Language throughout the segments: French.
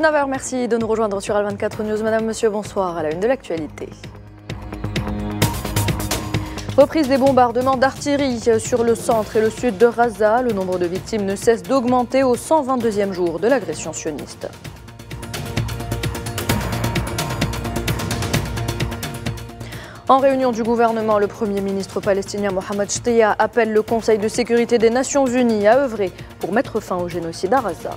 19h, merci de nous rejoindre sur Al24 News. Madame, monsieur, bonsoir. À la une de l'actualité. Reprise des bombardements d'artillerie sur le centre et le sud de Gaza. Le nombre de victimes ne cesse d'augmenter au 122e jour de l'agression sioniste. En réunion du gouvernement, le Premier ministre palestinien Mohamed Shtayyeh appelle le Conseil de sécurité des Nations Unies à œuvrer pour mettre fin au génocide à Gaza.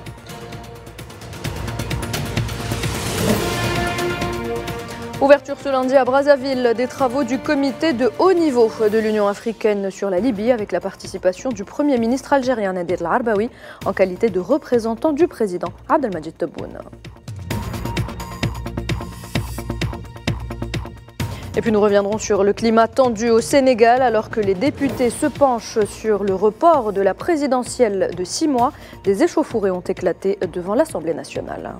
Ouverture ce lundi à Brazzaville des travaux du comité de haut niveau de l'Union africaine sur la Libye avec la participation du Premier ministre algérien Nadir El-Arbaoui en qualité de représentant du président Abdelmadjid Tebboune. Et puis nous reviendrons sur le climat tendu au Sénégal alors que les députés se penchent sur le report de la présidentielle de 6 mois. Des échauffourées ont éclaté devant l'Assemblée nationale.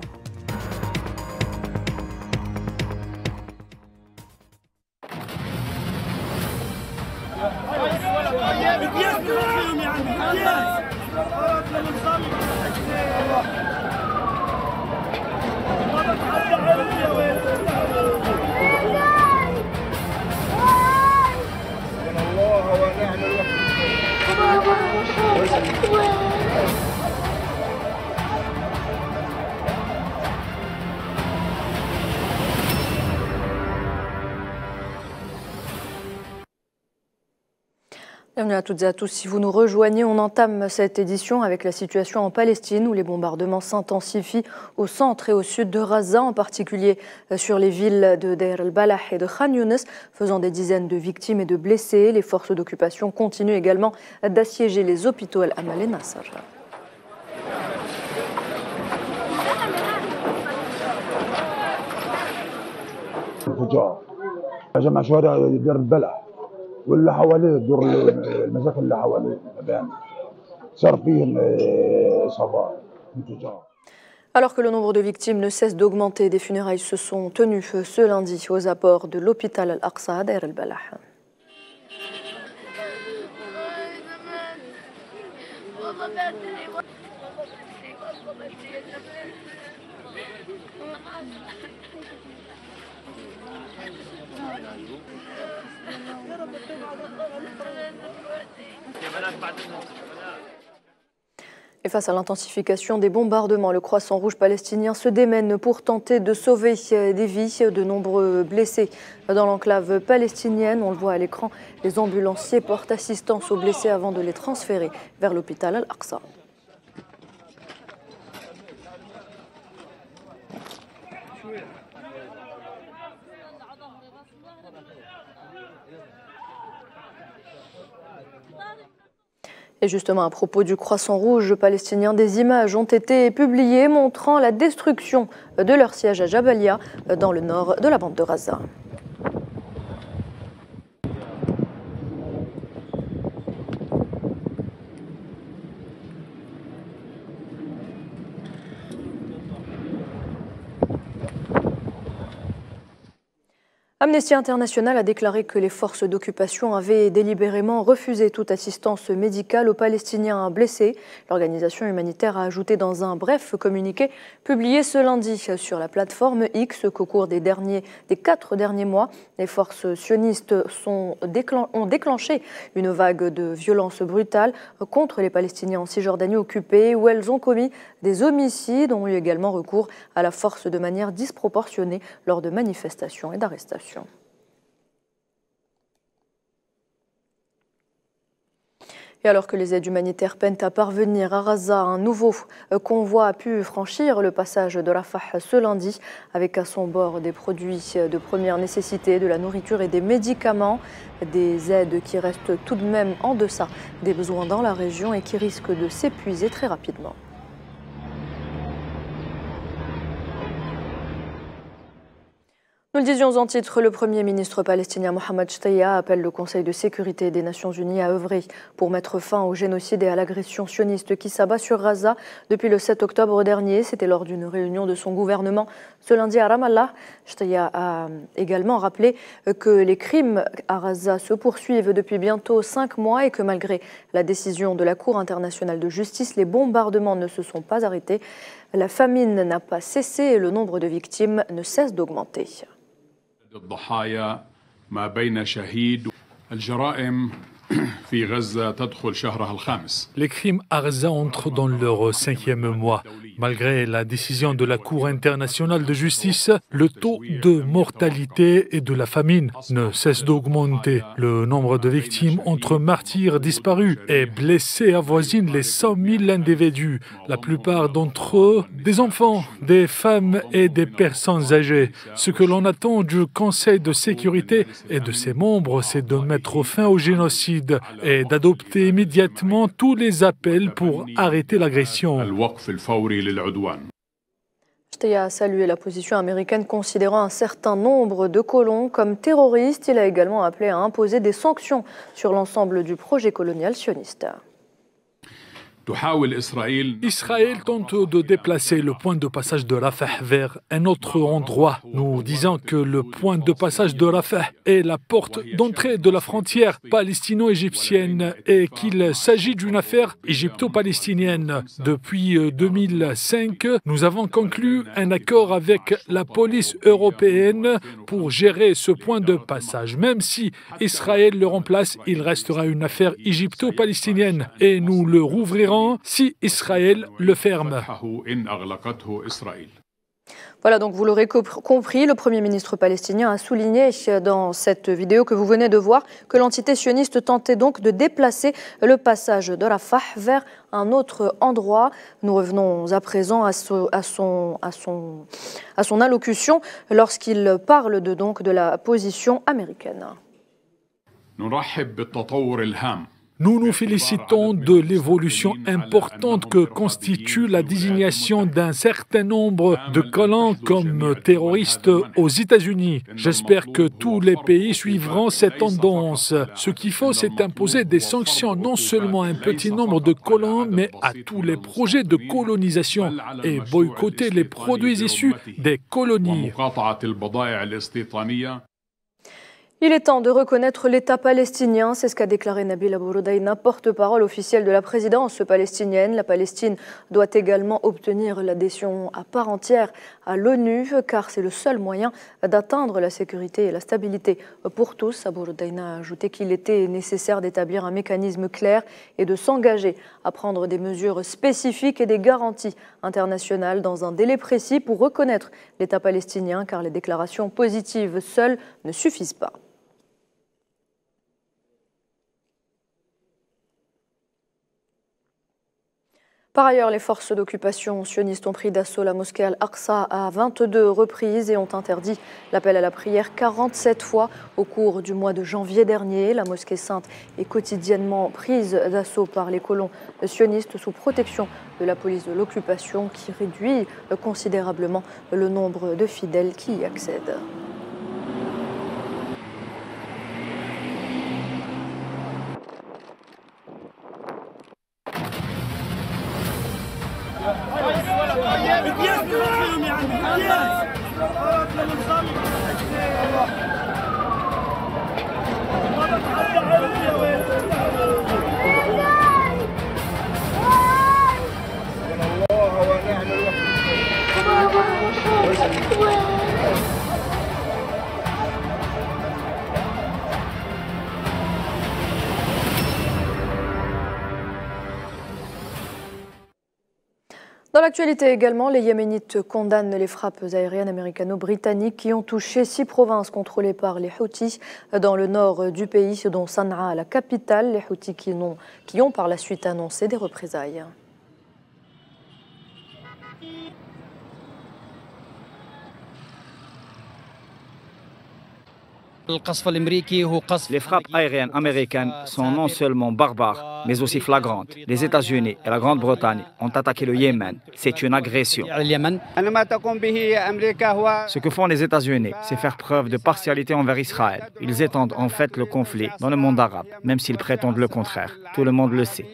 Bienvenue à toutes et à tous. Si vous nous rejoignez, on entame cette édition avec la situation en Palestine où les bombardements s'intensifient au centre et au sud de Gaza, en particulier sur les villes de Deir el-Balah et de Khan Younes, faisant des dizaines de victimes et de blessés. Les forces d'occupation continuent également d'assiéger les hôpitaux Al-Amal et Nasser. واللي حواليه دور المساكن اللي حواليه صار فيهم اصابات انفجار. Alors que le nombre de victimes ne cesse d'augmenter, des funérailles se sont tenues ce lundi aux abords de l'hôpital Al-Aqsa à Deir el-Balah. Et face à l'intensification des bombardements, le Croissant Rouge palestinien se démène pour tenter de sauver des vies. De nombreux blessés dans l'enclave palestinienne. On le voit à l'écran, les ambulanciers portent assistance aux blessés avant de les transférer vers l'hôpital Al-Aqsa. Et justement, à propos du Croissant Rouge palestinien, des images ont été publiées montrant la destruction de leur siège à Jabalia, dans le nord de la bande de Gaza. Amnesty International a déclaré que les forces d'occupation avaient délibérément refusé toute assistance médicale aux Palestiniens blessés. L'organisation humanitaire a ajouté dans un bref communiqué publié ce lundi sur la plateforme X qu'au cours des 4 derniers mois, les forces sionistes ont déclenché une vague de violences brutales contre les Palestiniens en Cisjordanie occupée, où elles ont commis des homicides, ont eu également recours à la force de manière disproportionnée lors de manifestations et d'arrestations. Et alors que les aides humanitaires peinent à parvenir à Gaza, un nouveau convoi a pu franchir le passage de Rafah ce lundi avec à son bord des produits de première nécessité, de la nourriture et des médicaments, des aides qui restent tout de même en deçà des besoins dans la région et qui risquent de s'épuiser très rapidement. Nous le disions en titre, le Premier ministre palestinien Mohamed Shtaya appelle le Conseil de sécurité des Nations Unies à œuvrer pour mettre fin au génocide et à l'agression sioniste qui s'abat sur Gaza depuis le 7 octobre dernier. C'était lors d'une réunion de son gouvernement ce lundi à Ramallah. Shtaya a également rappelé que les crimes à Gaza se poursuivent depuis bientôt 5 mois et que malgré la décision de la Cour internationale de justice, les bombardements ne se sont pas arrêtés. La famine n'a pas cessé et le nombre de victimes ne cesse d'augmenter. الضحايا ما بين شهيد الجرائم في غزة تدخل شهرها الخامس. Les crimes à Gaza entrent dans leur 5e mois. Malgré la décision de la Cour internationale de justice, le taux de mortalité et de la famine ne cesse d'augmenter. Le nombre de victimes entre martyrs disparus et blessés avoisine les 100 000 individus. La plupart d'entre eux, des enfants, des femmes et des personnes âgées. Ce que l'on attend du Conseil de sécurité et de ses membres, c'est de mettre fin au génocide et d'adopter immédiatement tous les appels pour arrêter l'agression. Shtaya a salué la position américaine considérant un certain nombre de colons comme terroristes. Il a également appelé à imposer des sanctions sur l'ensemble du projet colonial sioniste. Israël tente de déplacer le point de passage de Rafah vers un autre endroit. Nous disons que le point de passage de Rafah est la porte d'entrée de la frontière palestino-égyptienne et qu'il s'agit d'une affaire égypto-palestinienne. Depuis 2005, nous avons conclu un accord avec la police européenne pour gérer ce point de passage. Même si Israël le remplace, il restera une affaire égypto-palestinienne et nous le rouvrirons si Israël le ferme. Voilà, donc vous l'aurez compris, le Premier ministre palestinien a souligné dans cette vidéo que vous venez de voir que l'entité sioniste tentait donc de déplacer le passage de Rafah vers un autre endroit. Nous revenons à présent à son allocution lorsqu'il parle de la position américaine. Nous nous félicitons de l'évolution importante que constitue la désignation d'un certain nombre de colons comme terroristes aux États-Unis. J'espère que tous les pays suivront cette tendance. Ce qu'il faut, c'est imposer des sanctions non seulement à un petit nombre de colons, mais à tous les projets de colonisation et boycotter les produits issus des colonies. Il est temps de reconnaître l'État palestinien, c'est ce qu'a déclaré Nabil Abu Roudaïna, porte-parole officiel de la présidence palestinienne. La Palestine doit également obtenir l'adhésion à part entière à l'ONU, car c'est le seul moyen d'atteindre la sécurité et la stabilité pour tous. Abu Roudaïna a ajouté qu'il était nécessaire d'établir un mécanisme clair et de s'engager à prendre des mesures spécifiques et des garanties internationales dans un délai précis pour reconnaître l'État palestinien, car les déclarations positives seules ne suffisent pas. Par ailleurs, les forces d'occupation sionistes ont pris d'assaut la mosquée Al-Aqsa à 22 reprises et ont interdit l'appel à la prière 47 fois au cours du mois de janvier dernier. La mosquée sainte est quotidiennement prise d'assaut par les colons sionistes sous protection de la police de l'occupation qui réduit considérablement le nombre de fidèles qui y accèdent. Dans l'actualité également, les Yéménites condamnent les frappes aériennes américano-britanniques qui ont touché 6 provinces contrôlées par les Houthis dans le nord du pays, dont Sanaa, la capitale. Les Houthis qui ont par la suite annoncé des représailles. Les frappes aériennes américaines sont non seulement barbares, mais aussi flagrantes. Les États-Unis et la Grande-Bretagne ont attaqué le Yémen. C'est une agression. Ce que font les États-Unis, c'est faire preuve de partialité envers Israël. Ils étendent en fait le conflit dans le monde arabe, même s'ils prétendent le contraire. Tout le monde le sait.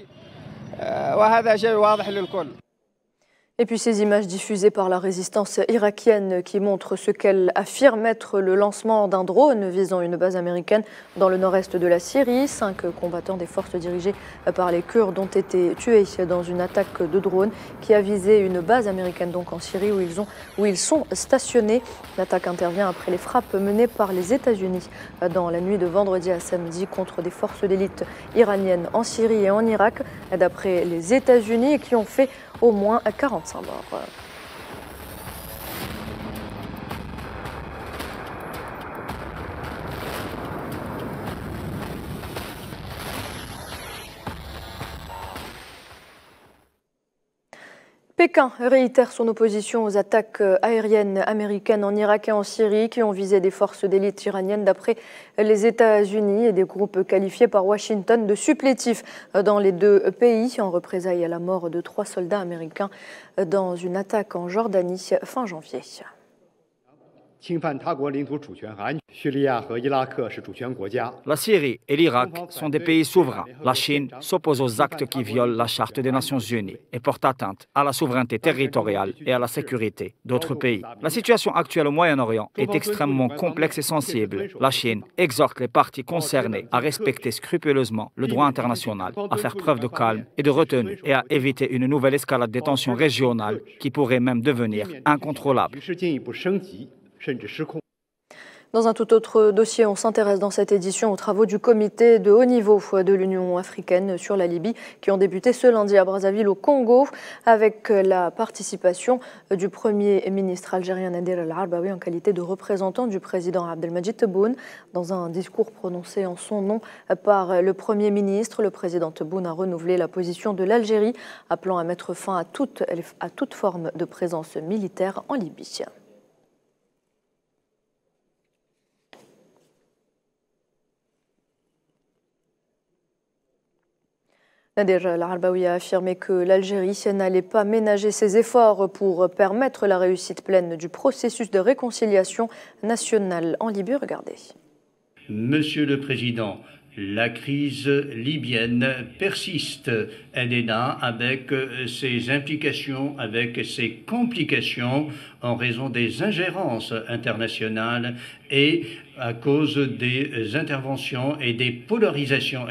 Et puis ces images diffusées par la résistance irakienne qui montrent ce qu'elle affirme être le lancement d'un drone visant une base américaine dans le nord-est de la Syrie. 5 combattants des forces dirigées par les Kurdes ont été tués dans une attaque de drone qui a visé une base américaine donc en Syrie où ils sont stationnés. L'attaque intervient après les frappes menées par les États-Unis dans la nuit de vendredi à samedi contre des forces d'élite iraniennes en Syrie et en Irak, d'après les États-Unis, qui ont fait au moins 45 morts. Pékin réitère son opposition aux attaques aériennes américaines en Irak et en Syrie qui ont visé des forces d'élite iraniennes d'après les États-Unis et des groupes qualifiés par Washington de supplétifs dans les deux pays en représailles à la mort de 3 soldats américains dans une attaque en Jordanie fin janvier. La Syrie et l'Irak sont des pays souverains. La Chine s'oppose aux actes qui violent la Charte des Nations Unies et portent atteinte à la souveraineté territoriale et à la sécurité d'autres pays. La situation actuelle au Moyen-Orient est extrêmement complexe et sensible. La Chine exhorte les parties concernées à respecter scrupuleusement le droit international, à faire preuve de calme et de retenue et à éviter une nouvelle escalade des tensions régionales qui pourrait même devenir incontrôlable. Dans un tout autre dossier, on s'intéresse dans cette édition aux travaux du comité de haut niveau de l'Union africaine sur la Libye qui ont débuté ce lundi à Brazzaville au Congo avec la participation du Premier ministre algérien Nader El-Arbaoui en qualité de représentant du président Abdelmadjid Tebboune. Dans un discours prononcé en son nom par le Premier ministre, le président Tebboune a renouvelé la position de l'Algérie, appelant à mettre fin à toute forme de présence militaire en Libye. Nader El-Arbaoui a affirmé que l'Algérie n'allait pas ménager ses efforts pour permettre la réussite pleine du processus de réconciliation nationale en Libye. Regardez. Monsieur le Président, la crise libyenne persiste. Elle est là avec ses implications, avec ses complications en raison des ingérences internationales et à cause des interventions et des polarisations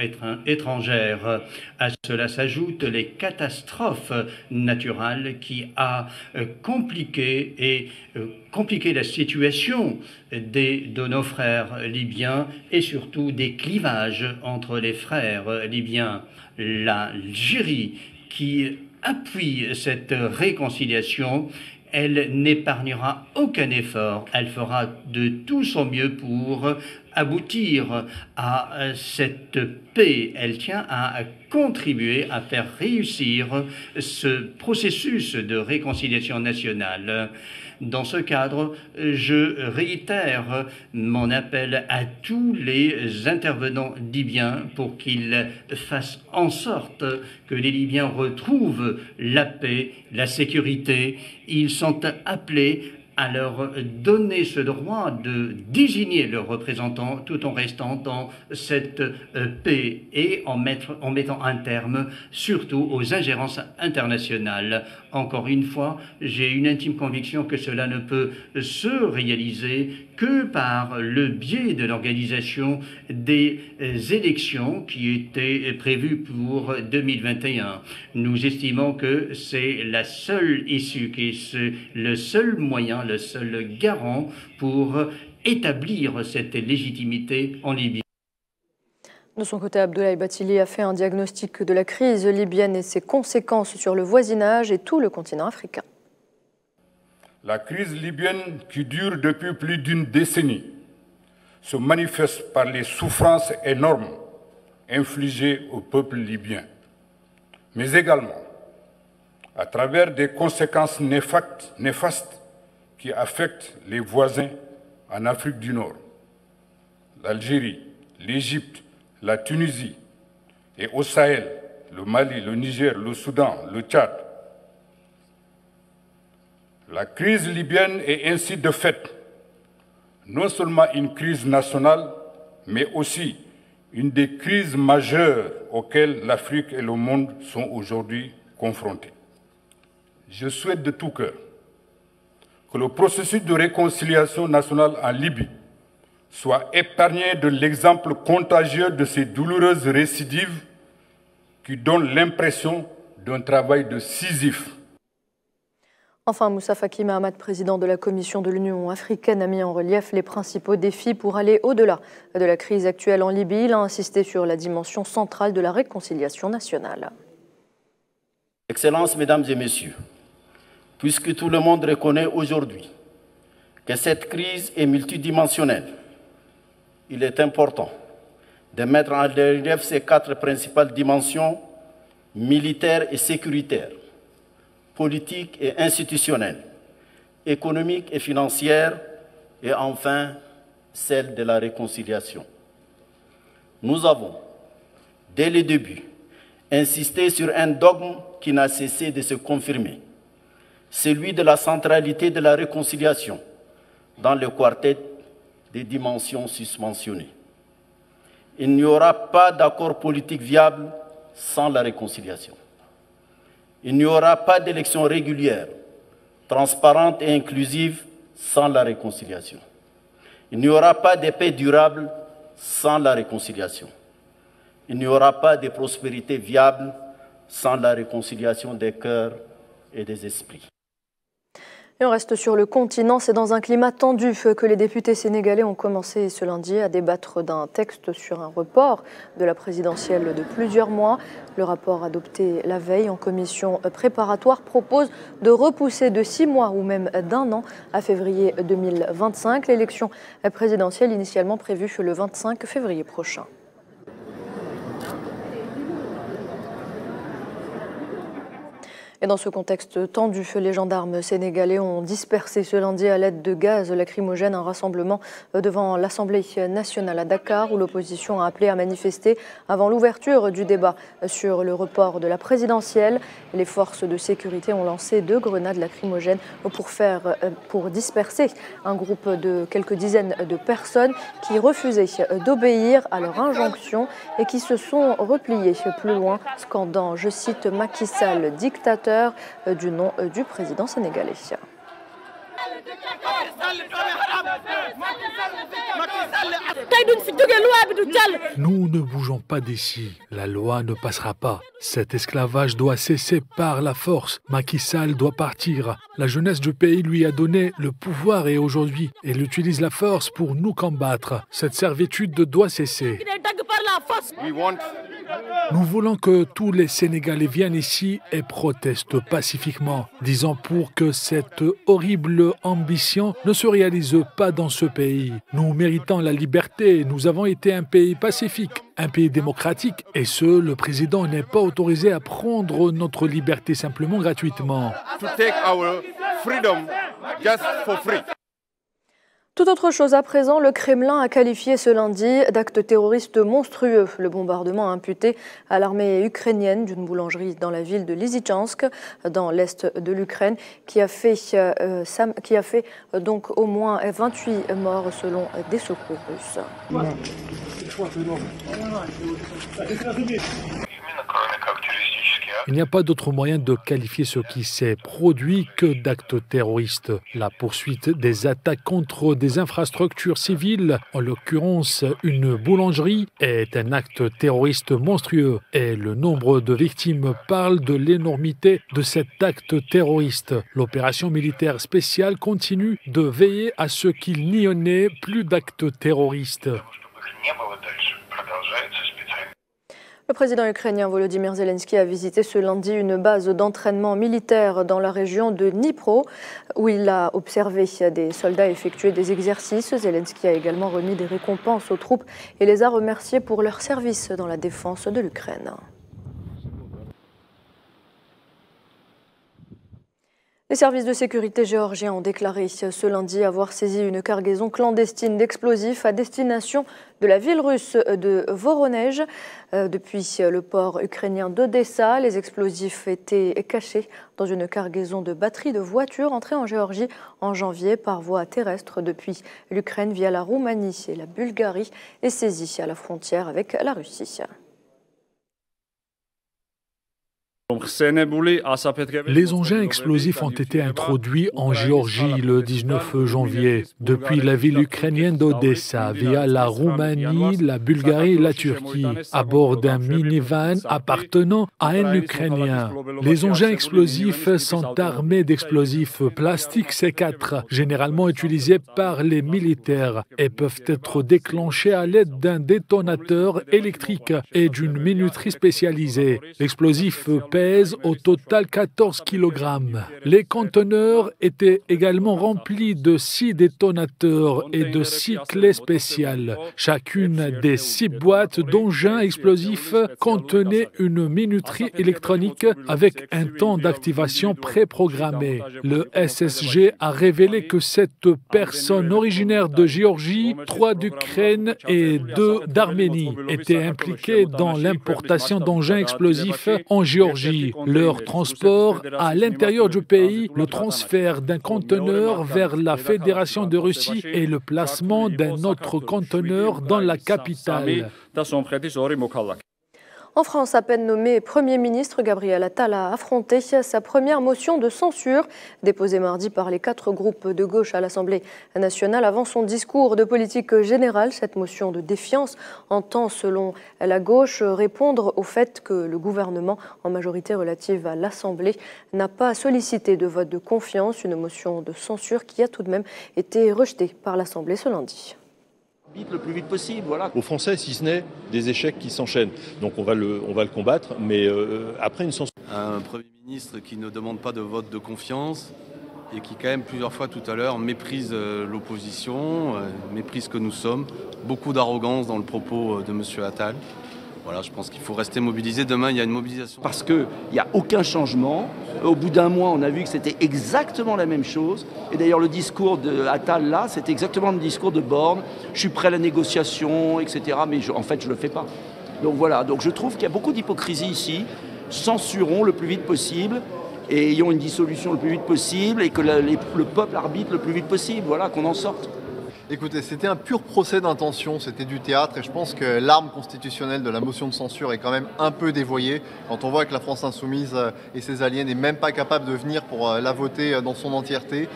étrangères. À cela s'ajoutent les catastrophes naturelles qui a compliqué la situation de nos frères libyens et surtout des clivages entre les frères libyens. L'Algérie qui appuie cette réconciliation, elle n'épargnera aucun effort. Elle fera de tout son mieux pour aboutir à cette paix. Elle tient à contribuer à faire réussir ce processus de réconciliation nationale. Dans ce cadre, je réitère mon appel à tous les intervenants libyens pour qu'ils fassent en sorte que les Libyens retrouvent la paix, la sécurité. Ils sont appelés à leur donner ce droit de désigner leurs représentants tout en restant dans cette paix et en mettant un terme surtout aux ingérences internationales. Encore une fois, j'ai une intime conviction que cela ne peut se réaliser que par le biais de l'organisation des élections qui étaient prévues pour 2021. Nous estimons que c'est la seule issue, que c'est le seul moyen, le seul garant pour établir cette légitimité en Libye. De son côté, Abdoulaye Bathily a fait un diagnostic de la crise libyenne et ses conséquences sur le voisinage et tout le continent africain. La crise libyenne, qui dure depuis plus d'une décennie, se manifeste par les souffrances énormes infligées au peuple libyen, mais également à travers des conséquences néfastes qui affectent les voisins en Afrique du Nord. l'Algérie, l'Égypte, la Tunisie et au Sahel, le Mali, le Niger, le Soudan, le Tchad. La crise libyenne est ainsi de fait non seulement une crise nationale, mais aussi une des crises majeures auxquelles l'Afrique et le monde sont aujourd'hui confrontés. Je souhaite de tout cœur que le processus de réconciliation nationale en Libye soit épargné de l'exemple contagieux de ces douloureuses récidives qui donnent l'impression d'un travail de Sisyphe. Enfin, Moussa Faki Mahamat, président de la Commission de l'Union africaine, a mis en relief les principaux défis pour aller au-delà de la crise actuelle en Libye. Il a insisté sur la dimension centrale de la réconciliation nationale. Excellences, Mesdames et Messieurs, puisque tout le monde reconnaît aujourd'hui que cette crise est multidimensionnelle, il est important de mettre en relief ces 4 principales dimensions militaires et sécuritaires, politique et institutionnelle, économique et financière, et enfin celle de la réconciliation. Nous avons, dès le début, insisté sur un dogme qui n'a cessé de se confirmer, celui de la centralité de la réconciliation dans le quartet des dimensions susmentionnées. Il n'y aura pas d'accord politique viable sans la réconciliation. Il n'y aura pas d'élection régulière, transparente et inclusive sans la réconciliation. Il n'y aura pas de paix durable sans la réconciliation. Il n'y aura pas de prospérité viable sans la réconciliation des cœurs et des esprits. Et on reste sur le continent. C'est dans un climat tendu que les députés sénégalais ont commencé ce lundi à débattre d'un texte sur un report de la présidentielle de plusieurs mois. Le rapport adopté la veille en commission préparatoire propose de repousser de 6 mois ou même d'1 an à février 2025 l'élection présidentielle initialement prévue le 25 février prochain. Et dans ce contexte tendu, les gendarmes sénégalais ont dispersé ce lundi à l'aide de gaz lacrymogène un rassemblement devant l'Assemblée nationale à Dakar où l'opposition a appelé à manifester avant l'ouverture du débat sur le report de la présidentielle. Les forces de sécurité ont lancé 2 grenades lacrymogènes pour disperser un groupe de quelques dizaines de personnes qui refusaient d'obéir à leur injonction et qui se sont repliées plus loin, scandant, je cite, Macky Sall, dictateur, du nom du président sénégalais. Nous ne bougeons pas d'ici. La loi ne passera pas. Cet esclavage doit cesser par la force. Macky Sall doit partir. La jeunesse du pays lui a donné le pouvoir et aujourd'hui, elle utilise la force pour nous combattre. Cette servitude doit cesser. Nous voulons que tous les Sénégalais viennent ici et protestent pacifiquement, disant pour que cette horrible ambition ne se réalise pas dans ce pays. Nous méritons la liberté, nous avons été un pays pacifique, un pays démocratique, et le président n'est pas autorisé à prendre notre liberté simplement gratuitement. Tout autre chose à présent, le Kremlin a qualifié ce lundi d'acte terroriste monstrueux le bombardement imputé à l'armée ukrainienne d'une boulangerie dans la ville de Lysychansk, dans l'est de l'Ukraine, qui a fait donc au moins 28 morts selon des secours russes. Il n'y a pas d'autre moyen de qualifier ce qui s'est produit que d'actes terroristes. La poursuite des attaques contre des infrastructures civiles, en l'occurrence une boulangerie, est un acte terroriste monstrueux. Et le nombre de victimes parle de l'énormité de cet acte terroriste. L'opération militaire spéciale continue de veiller à ce qu'il n'y en ait plus d'actes terroristes. Le président ukrainien Volodymyr Zelensky a visité ce lundi une base d'entraînement militaire dans la région de Dnipro, où il a observé des soldats effectuer des exercices. Zelensky a également remis des récompenses aux troupes et les a remerciés pour leur service dans la défense de l'Ukraine. Les services de sécurité géorgiens ont déclaré ce lundi avoir saisi une cargaison clandestine d'explosifs à destination de la ville russe de Voronej. Depuis le port ukrainien d'Odessa, les explosifs étaient cachés dans une cargaison de batteries de voitures entrée en Géorgie en janvier par voie terrestre depuis l'Ukraine via la Roumanie et la Bulgarie et saisis à la frontière avec la Russie. Les engins explosifs ont été introduits en Géorgie le 19 janvier, depuis la ville ukrainienne d'Odessa, via la Roumanie, la Bulgarie et la Turquie, à bord d'un minivan appartenant à un Ukrainien. Les engins explosifs sont armés d'explosifs plastiques C4, généralement utilisés par les militaires, et peuvent être déclenchés à l'aide d'un détonateur électrique et d'une minuterie spécialisée. L'explosif pèse au total 14 kg. Les conteneurs étaient également remplis de 6 détonateurs et de 6 clés spéciales. Chacune des 6 boîtes d'engins explosifs contenait une minuterie électronique avec un temps d'activation préprogrammé. Le SSG a révélé que 7 personnes originaires de Géorgie, 3 d'Ukraine et 2 d'Arménie étaient impliquées dans l'importation d'engins explosifs en Géorgie. Leur transport à l'intérieur du pays, le transfert d'un conteneur vers la Fédération de Russie et le placement d'un autre conteneur dans la capitale. En France, à peine nommé Premier ministre, Gabriel Attal a affronté sa première motion de censure, déposée mardi par les 4 groupes de gauche à l'Assemblée nationale avant son discours de politique générale. Cette motion de défiance entend, selon la gauche, répondre au fait que le gouvernement, en majorité relative à l'Assemblée, n'a pas sollicité de vote de confiance, une motion de censure qui a tout de même été rejetée par l'Assemblée ce lundi. Le plus vite possible, voilà. Aux Français, si ce n'est des échecs qui s'enchaînent. Donc on va le combattre, mais après une censure. Un Premier ministre qui ne demande pas de vote de confiance et qui quand même plusieurs fois tout à l'heure méprise l'opposition, méprise que nous sommes. Beaucoup d'arrogance dans le propos de M. Attal. Voilà, je pense qu'il faut rester mobilisé. Demain, il y a une mobilisation. Parce qu'il n'y a aucun changement. Au bout d'un mois, on a vu que c'était exactement la même chose. Et d'ailleurs, le discours de Attal, là, c'était exactement le discours de Borne. Je suis prêt à la négociation, etc. Mais en fait, je ne le fais pas. Donc voilà, donc je trouve qu'il y a beaucoup d'hypocrisie ici. Censurons le plus vite possible et ayons une dissolution le plus vite possible et que le peuple arbitre le plus vite possible. Voilà, qu'on en sorte. Écoutez, c'était un pur procès d'intention, c'était du théâtre et je pense que l'arme constitutionnelle de la motion de censure est quand même un peu dévoyée quand on voit que la France insoumise et ses alliés n'est même pas capable de venir pour la voter dans son entièreté.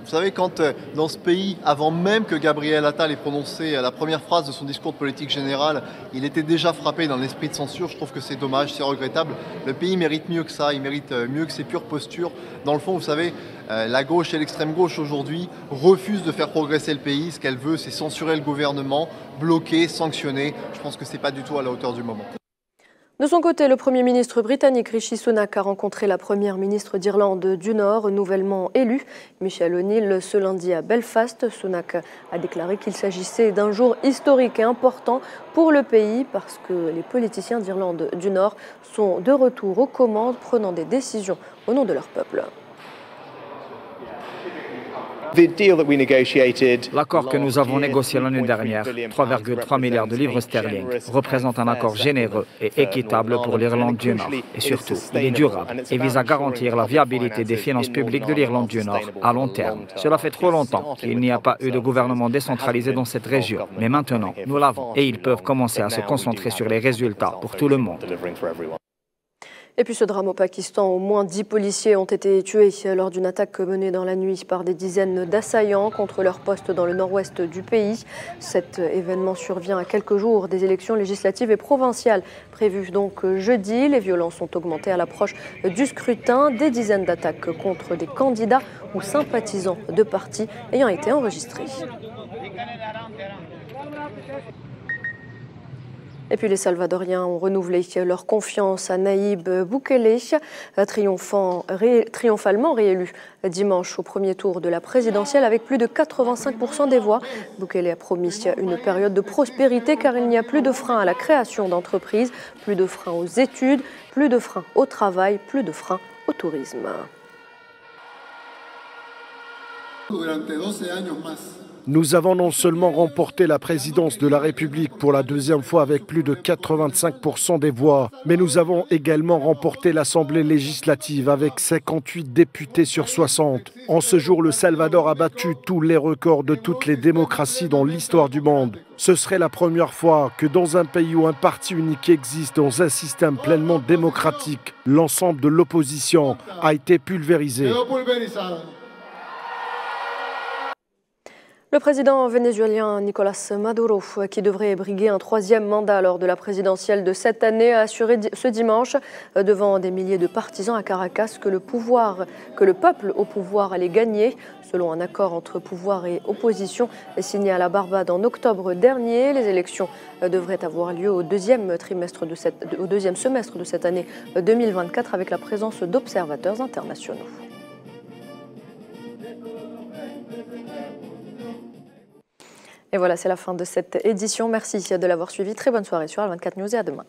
Vous savez, quand dans ce pays, avant même que Gabriel Attal ait prononcé la première phrase de son discours de politique générale, il était déjà frappé dans l'esprit de censure, je trouve que c'est dommage, c'est regrettable. Le pays mérite mieux que ça, il mérite mieux que ces pures postures. Dans le fond, vous savez, la gauche et l'extrême gauche aujourd'hui refusent de faire progresser le pays. Ce qu'elle veut, c'est censurer le gouvernement, bloquer, sanctionner. Je pense que ce n'est pas du tout à la hauteur du moment. De son côté, le Premier ministre britannique Rishi Sunak a rencontré la Première ministre d'Irlande du Nord, nouvellement élue, Michelle O'Neill, ce lundi à Belfast. Sunak a déclaré qu'il s'agissait d'un jour historique et important pour le pays parce que les politiciens d'Irlande du Nord sont de retour aux commandes, prenant des décisions au nom de leur peuple. L'accord que nous avons négocié l'année dernière, 3,3 milliards de livres sterling, représente un accord généreux et équitable pour l'Irlande du Nord. Et surtout, il est durable et vise à garantir la viabilité des finances publiques de l'Irlande du Nord à long terme. Cela fait trop longtemps qu'il n'y a pas eu de gouvernement décentralisé dans cette région. Mais maintenant, nous l'avons et ils peuvent commencer à se concentrer sur les résultats pour tout le monde. Et puis ce drame au Pakistan, au moins 10 policiers ont été tués lors d'une attaque menée dans la nuit par des dizaines d'assaillants contre leur poste dans le nord-ouest du pays. Cet événement survient à quelques jours des élections législatives et provinciales prévues donc jeudi. Les violences ont augmenté à l'approche du scrutin. Des dizaines d'attaques contre des candidats ou sympathisants de partis ayant été enregistrées. Et puis les Salvadoriens ont renouvelé leur confiance à Nayib Bukele, triomphalement réélu dimanche au premier tour de la présidentielle avec plus de 85% des voix. Bukele a promis une période de prospérité car il n'y a plus de frein à la création d'entreprises, plus de frein aux études, plus de frein au travail, plus de frein au tourisme. Nous avons non seulement remporté la présidence de la République pour la deuxième fois avec plus de 85% des voix, mais nous avons également remporté l'Assemblée législative avec 58 députés sur 60. En ce jour, le Salvador a battu tous les records de toutes les démocraties dans l'histoire du monde. Ce serait la première fois que dans un pays où un parti unique existe dans un système pleinement démocratique, l'ensemble de l'opposition a été pulvérisé. Le président vénézuélien Nicolás Maduro, qui devrait briguer un troisième mandat lors de la présidentielle de cette année, a assuré ce dimanche devant des milliers de partisans à Caracas que le peuple au pouvoir allait gagner. Selon un accord entre pouvoir et opposition signé à la Barbade en octobre dernier, les élections devraient avoir lieu au deuxième semestre de cette année 2024 avec la présence d'observateurs internationaux. Et voilà, c'est la fin de cette édition. Merci de l'avoir suivi. Très bonne soirée sur Al24 News et à demain.